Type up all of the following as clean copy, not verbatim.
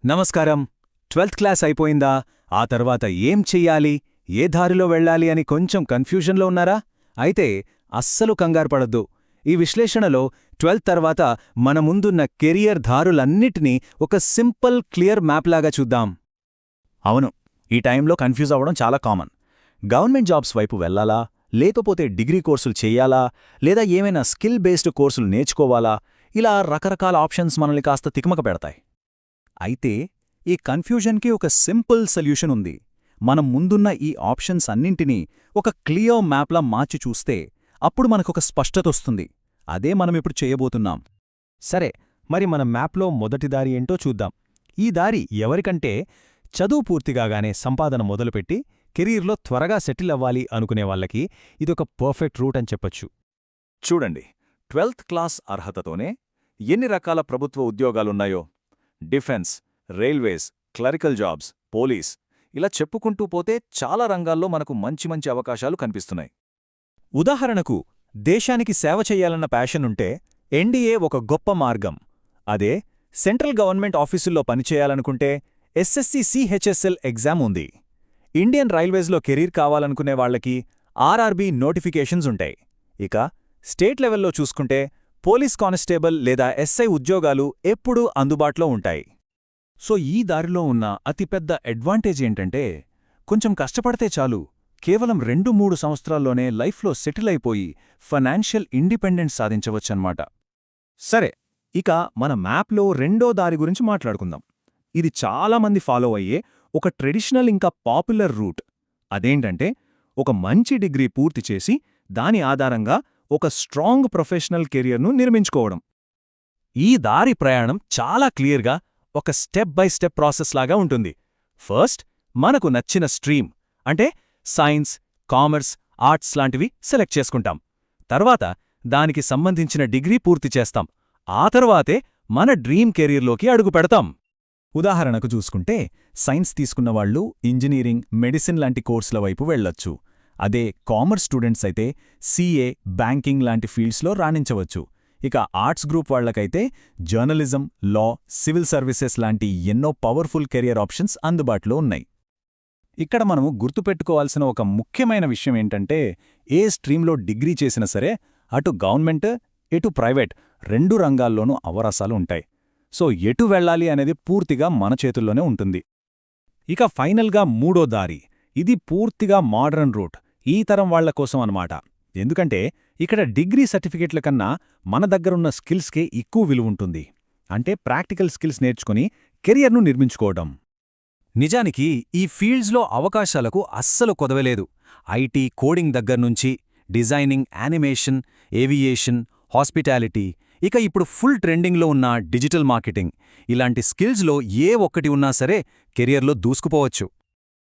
నమస్కారం. 12th class అయిపోయిందా? ఆ తర్వాత ఏం చెయ్యాలి, ఏ దారిలో వెళ్ళాలి అని కొంచెం కన్ఫ్యూజన్లో ఉన్నారా? అయితే అస్సలు కంగారుపడద్దు. ఈ విశ్లేషణలో 12th తర్వాత మన ముందున్న కెరియర్ దారులన్నిటినీ ఒక సింపుల్ క్లియర్ మ్యాప్లాగా చూద్దాం. అవును, ఈ టైంలో కన్ఫ్యూజ్ అవ్వడం చాలా కామన్. గవర్నమెంట్ జాబ్స్ వైపు వెళ్లాలా, లేకపోతే డిగ్రీ కోర్సులు చెయ్యాలా, లేదా ఏమైనా స్కిల్ బేస్డ్ కోర్సులు నేర్చుకోవాలా, ఇలా రకరకాల ఆప్షన్స్ మనల్ని కాస్త తికమక పెడతాయి. అయితే ఈ కన్ఫ్యూజన్కి ఒక సింపుల్ సొల్యూషన్ ఉంది. మనం ముందున్న ఈ ఆప్షన్స్ అన్నింటినీ ఒక క్లియర్ మ్యాప్లా మార్చి చూస్తే అప్పుడు మనకొక స్పష్టతొస్తుంది. అదే మనమిప్పుడు చేయబోతున్నాం. సరే, మరి మన మ్యాప్లో మొదటి దారి ఏంటో చూద్దాం. ఈ దారి ఎవరికంటే చదువు పూర్తిగానే సంపాదన మొదలుపెట్టి కెరీర్లో త్వరగా సెటిల్ అవ్వాలి అనుకునే వాళ్ళకి ఇదొక పర్ఫెక్ట్ రూట్ అని చెప్పొచ్చు. చూడండి, 12th క్లాస్ అర్హతతోనే ఎన్ని రకాల ప్రభుత్వ ఉద్యోగాలున్నాయో. Defence, railways, clerical jobs, police, ఇలా చెప్పుకుంటూ పోతే చాలా రంగాల్లో మనకు మంచి మంచి అవకాశాలు కనిపిస్తున్నాయి. ఉదాహరణకు, దేశానికి సేవ చెయ్యాలన్న ప్యాషనుంటే ఎన్డీఏ ఒక గొప్ప మార్గం. అదే సెంట్రల్ గవర్నమెంట్ ఆఫీసుల్లో పనిచేయాలనుకుంటే ఎస్ఎస్సి సిహెచ్ఎస్ఎల్ ఎగ్జామ్ ఉంది. ఇండియన్ రైల్వేస్లో కెరీర్ కావాలనుకునే వాళ్లకి ఆర్ఆర్బీ నోటిఫికేషన్స్ ఉంటాయి. ఇక స్టేట్ లెవెల్లో చూసుకుంటే పోలీస్ కానిస్టేబుల్ లేదా ఎస్ఐ ఉద్యోగాలు ఎప్పుడూ అందుబాటులో ఉంటాయి. సో ఈ దారిలో ఉన్న అతిపెద్ద అడ్వాంటేజ్ ఏంటంటే, కొంచెం కష్టపడితే చాలు, కేవలం 2-3 సంవత్సరాల్లోనే లైఫ్లో సెటిల్ అయిపోయి ఫైనాన్షియల్ ఇండిపెండెన్స్ సాధించవచ్చన్నమాట. సరే, ఇక మన మ్యాప్లో రెండో దారి గురించి మాట్లాడుకుందాం. ఇది చాలామంది ఫాలో అయ్యే ఒక ట్రెడిషనల్ ఇంకా పాపులర్ రూట్. అదేంటంటే, ఒక మంచి డిగ్రీ పూర్తి చేసి దాని ఆధారంగా ఒక స్ట్రాంగ్ ప్రొఫెషనల్ కెరియర్ను నిర్మించుకోవడం. ఈ దారి ప్రయాణం చాలా క్లియర్గా ఒక స్టెప్ బై స్టెప్ ప్రాసెస్ లాగా ఉంటుంది. ఫస్ట్, మనకు నచ్చిన స్ట్రీమ్ అంటే సైన్స్, కామర్స్, ఆర్ట్స్ లాంటివి సెలెక్ట్ చేసుకుంటాం. తర్వాత దానికి సంబంధించిన డిగ్రీ పూర్తి చేస్తాం. ఆ తర్వాతే మన డ్రీమ్ కెరీర్లోకి అడుగు పెడతాం. ఉదాహరణకు చూసుకుంటే, సైన్స్ తీసుకున్నవాళ్లు ఇంజనీరింగ్, మెడిసిన్ లాంటి కోర్సుల వైపు వెళ్లొచ్చు. అదే కామర్స్ స్టూడెంట్స్ అయితే సీఏ, బ్యాంకింగ్ లాంటి ఫీల్డ్స్లో రాణించవచ్చు. ఇక ఆర్ట్స్ గ్రూప్ వాళ్లకైతే జర్నలిజం, లా, సివిల్ సర్వీసెస్ లాంటి ఎన్నో పవర్ఫుల్ కెరియర్ ఆప్షన్స్ అందుబాటులో ఉన్నాయి. ఇక్కడ మనము గుర్తుపెట్టుకోవాల్సిన ఒక ముఖ్యమైన విషయం ఏంటంటే, ఏ స్ట్రీమ్లో డిగ్రీ చేసినా సరే అటు గవర్నమెంట్, ఇటు ప్రైవేట్ 2 రంగాల్లోనూ అవకాశాలు ఉంటాయి. సో ఎటు వెళ్లాలి అనేది పూర్తిగా మన చేతుల్లోనే ఉంటుంది. ఇక ఫైనల్గా మూడో దారి, ఇది పూర్తిగా మోడర్న్ రూట్, ఈ తరం వాళ్ల కోసం అన్నమాట. ఎందుకంటే ఇక్కడ డిగ్రీ సర్టిఫికెట్ల కన్నా మన దగ్గరున్న స్కిల్స్కే ఎక్కువ విలువుంటుంది. అంటే ప్రాక్టికల్ స్కిల్స్ నేర్చుకుని కెరియర్ను నిర్మించుకోవడం. నిజానికి ఈ ఫీల్డ్స్లో అవకాశాలకు అస్సలు కొదవలేదు. ఐటీ, కోడింగ్ దగ్గర్నుంచి డిజైనింగ్, యానిమేషన్, ఏవియేషన్, హాస్పిటాలిటీ, ఇక ఇప్పుడు ఫుల్ ట్రెండింగ్లో ఉన్న డిజిటల్ మార్కెటింగ్, ఇలాంటి స్కిల్స్లో ఏ ఒక్కటి ఉన్నా సరే కెరియర్లో దూసుకుపోవచ్చు.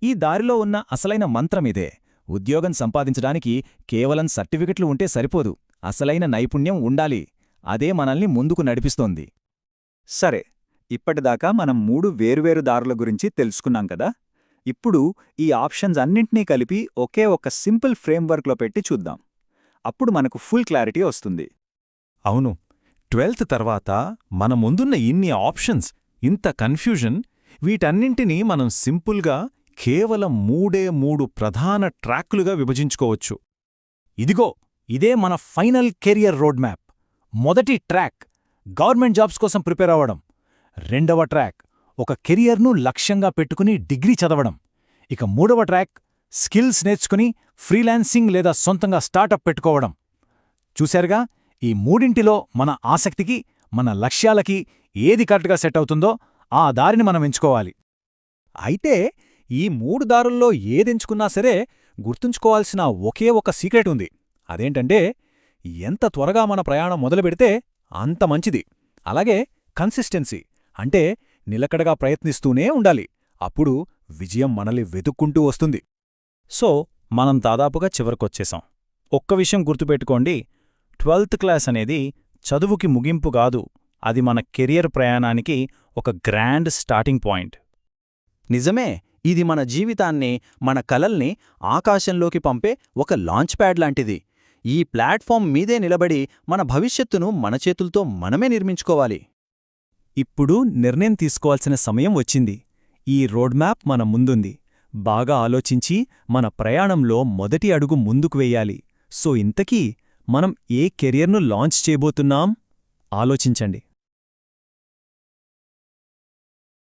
ఈ దారిలో ఉన్న అసలైన మంత్రమిదే. ఉద్యోగం సంపాదించడానికి కేవలం సర్టిఫికెట్లు ఉంటే సరిపోదు, అసలైన నైపుణ్యం ఉండాలి. అదే మనల్ని ముందుకు నడిపిస్తోంది. సరే, ఇప్పటిదాకా మనం 3 వేర్వేరు దారుల గురించి తెలుసుకున్నాం కదా. ఇప్పుడు ఈ ఆప్షన్స్ అన్నింటినీ కలిపి ఒకే ఒక సింపుల్ ఫ్రేమ్వర్క్లో పెట్టి చూద్దాం. అప్పుడు మనకు ఫుల్ క్లారిటీ వస్తుంది. అవును, 12th తర్వాత మన ముందున్న ఇన్ని ఆప్షన్స్, ఇంత కన్ఫ్యూజన్, వీటన్నింటినీ మనం సింపుల్గా కేవలం 3 ప్రధాన ట్రాక్లుగా విభజించుకోవచ్చు. ఇదిగో, ఇదే మన ఫైనల్ కెరియర్ రోడ్ మ్యాప్. మొదటి ట్రాక్ గవర్నమెంట్ జాబ్స్ కోసం ప్రిపేర్ అవ్వడం. రెండవ ట్రాక్ ఒక కెరియర్ను లక్ష్యంగా పెట్టుకుని డిగ్రీ చదవడం. ఇక మూడవ ట్రాక్ స్కిల్స్ నేర్చుకుని ఫ్రీలాన్సింగ్ లేదా సొంతంగా స్టార్టప్ పెట్టుకోవడం. చూశారుగా, ఈ మూడింటిలో మన ఆసక్తికి, మన లక్ష్యాలకి ఏది కరెక్ట్గా సెట్ అవుతుందో ఆ దారిని మనం ఎంచుకోవాలి. అయితే ఈ 3 దారుల్లో ఏదెంచుకున్నా సరే గుర్తుంచుకోవాల్సిన ఒకే ఒక సీక్రెట్ ఉంది. అదేంటంటే, ఎంత త్వరగా మన ప్రయాణం మొదలుపెడితే అంత మంచిది. అలాగే కన్సిస్టెన్సీ అంటే నిలకడగా ప్రయత్నిస్తూనే ఉండాలి. అప్పుడు విజయం మనల్ని వెతుక్కుంటూ వస్తుంది. సో మనం దాదాపుగా చివరికొచ్చేశాం. ఒక్క విషయం గుర్తుపెట్టుకోండి, 12th క్లాస్ అనేది చదువుకి ముగింపు కాదు, అది మన కెరియర్ ప్రయాణానికి ఒక గ్రాండ్ స్టార్టింగ్ పాయింట్. నిజమే, ఇది మన జీవితాన్ని, మన కలల్ని ఆకాశంలోకి పంపే ఒక లాంచ్ ప్యాడ్ లాంటిది. ఈ ప్లాట్ఫామ్ మీదే నిలబడి మన భవిష్యత్తును మన చేతులతో మనమే నిర్మించుకోవాలి. ఇప్పుడు నిర్ణయం తీసుకోవాల్సిన సమయం వచ్చింది. ఈ రోడ్ మ్యాప్ మన ముందుంది. బాగా ఆలోచించి మన ప్రయాణంలో మొదటి అడుగు ముందుకు వెయ్యాలి. సో ఇంతకీ మనం ఏ కెరియర్ను లాంచ్ చేయబోతున్నాం? ఆలోచించండి.